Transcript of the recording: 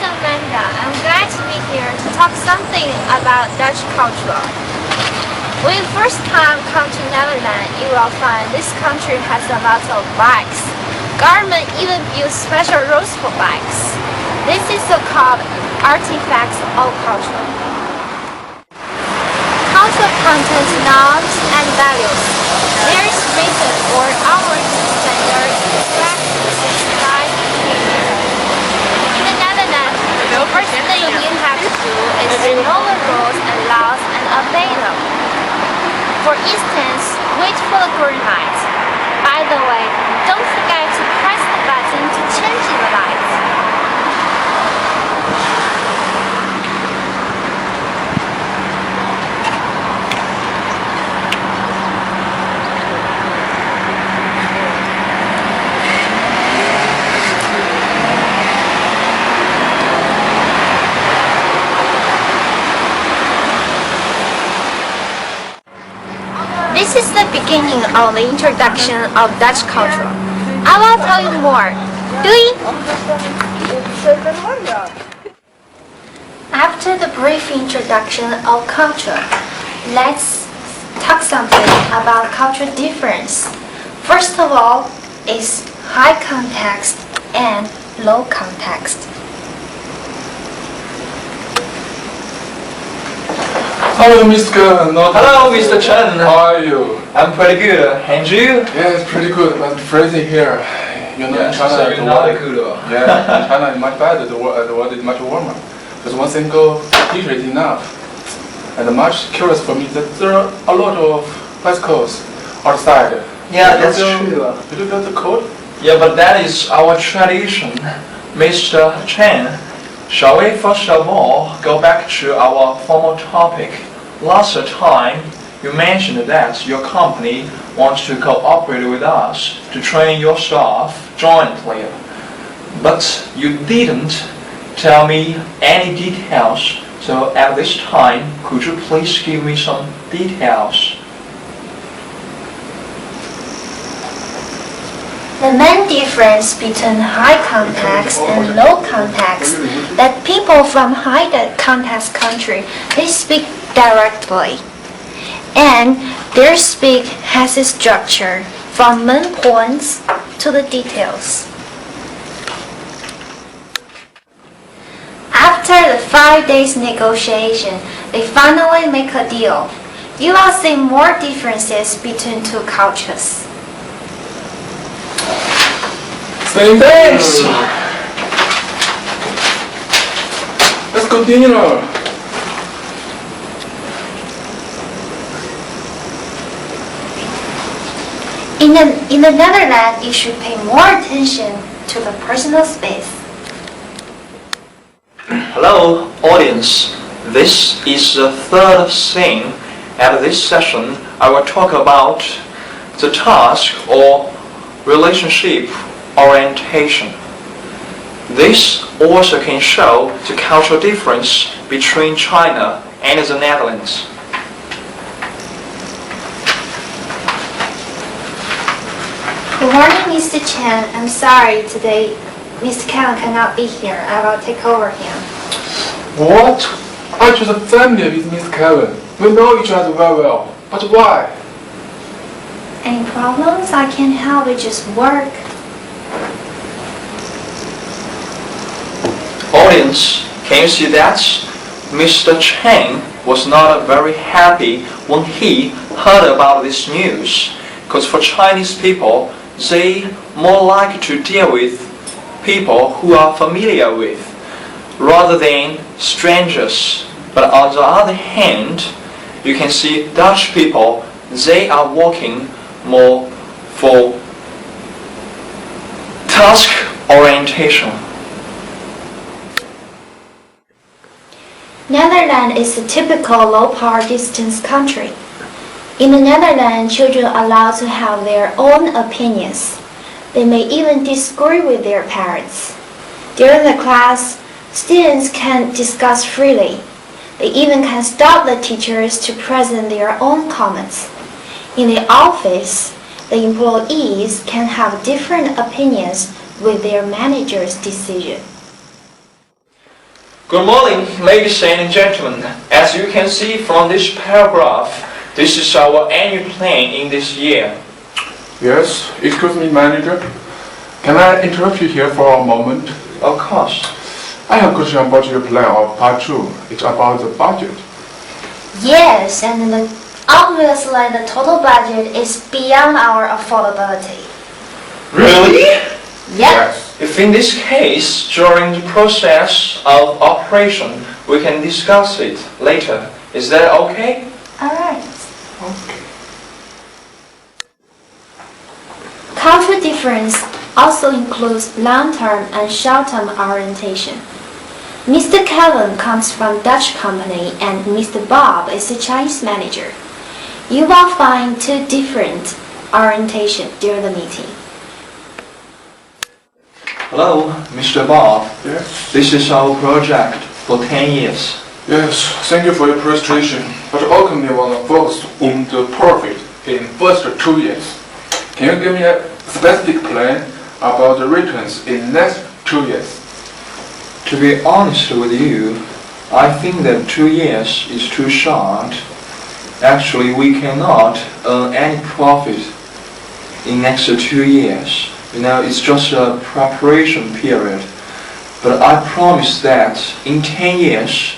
Amanda. I'm glad to be here to talk something about Dutch culture. When you first time come to Netherlands, you will find this country has a lot of bikes. Government even builds special roads for bikes. This is called artifacts of culture. Culture contains norms and values. There is written or outward standards, practices, life behavior. In the Netherlands, the first thing you have to do is to know the rules and laws and obey them. For instance, wait for the green light. By the way, don't forget to press the button to change the light. This is the beginning of the introduction of Dutch culture. I will tell you more. After the brief introduction of culture, let's talk something about cultural difference. First of all is high context and low context. Hello, Mr. Gun. Hello, Mr. Chen. How are you? I'm pretty good. And you? Yeah, it's pretty good, but freezing here. You know, in China, so you're not good. Yeah, in China it's much better. The world is much warmer. Just one single t-shirt is enough. And much curious for me that there are a lot of bicycles outside. Yeah, that's true. Did you get the coat? Yeah, but that is our tradition. Mr. Chen, shall we first of all go back to our formal topic? Last time, you mentioned that your company wants to cooperate with us to train your staff jointly. But you didn't tell me any details, so at this time, could you please give me some details? The main difference between high context and low context that people from high context country, they speak directly. And their speak has a structure from main points to the details. After the 5 days negotiation, they finally make a deal. You will see more differences between two cultures. Thanks. Let's continue now. In the Netherlands, you should pay more attention to the personal space. Hello, audience. This is the third scene. At this session, I will talk about the task or relationship orientation. This also can show the cultural difference between China and the Netherlands. Good morning, Mr. Chen. I'm sorry today Mr. Kevin cannot be here. I will take over him. What? I just family with Miss Kevin. We know each other very well. But why? Any problems? I can't help it, just work. Audience, can you see that? Mr. Chen was not very happy when he heard about this news. Because for Chinese people, they more like to deal with people who are familiar with rather than strangers. But on the other hand, you can see Dutch people, they are working more for task orientation. Netherlands is a typical low-power distance country. In the Netherlands, children are allowed to have their own opinions. They may even disagree with their parents. During the class, students can discuss freely. They even can stop the teachers to present their own comments. In the office, the employees can have different opinions with their manager's decision. Good morning, ladies and gentlemen. As you can see from this paragraph, this is our annual plan in this year. Yes, excuse me, manager. Can I interrupt you here for a moment? Of course. I have a question about your plan of part 2. It's about the budget. Yes, and obviously the total budget is beyond our affordability. Really? Yep. If in this case, during the process of operation, we can discuss it later. Is that okay? Alright. Okay. Cultural difference also includes long-term and short-term orientation. Mr. Kevin comes from Dutch company and Mr. Bob is a Chinese manager. You will find two different orientation during the meeting. Hello, Mr. Bob. Yes. This is our project for 10 years. Yes, thank you for your presentation. But our company want to focus on the profit in first 2 years. Can you give me a specific plan about the returns in next 2 years? To be honest with you, I think that 2 years is too short. Actually, we cannot earn any profit in next 2 years. It's just a preparation period. But I promise that in 10 years,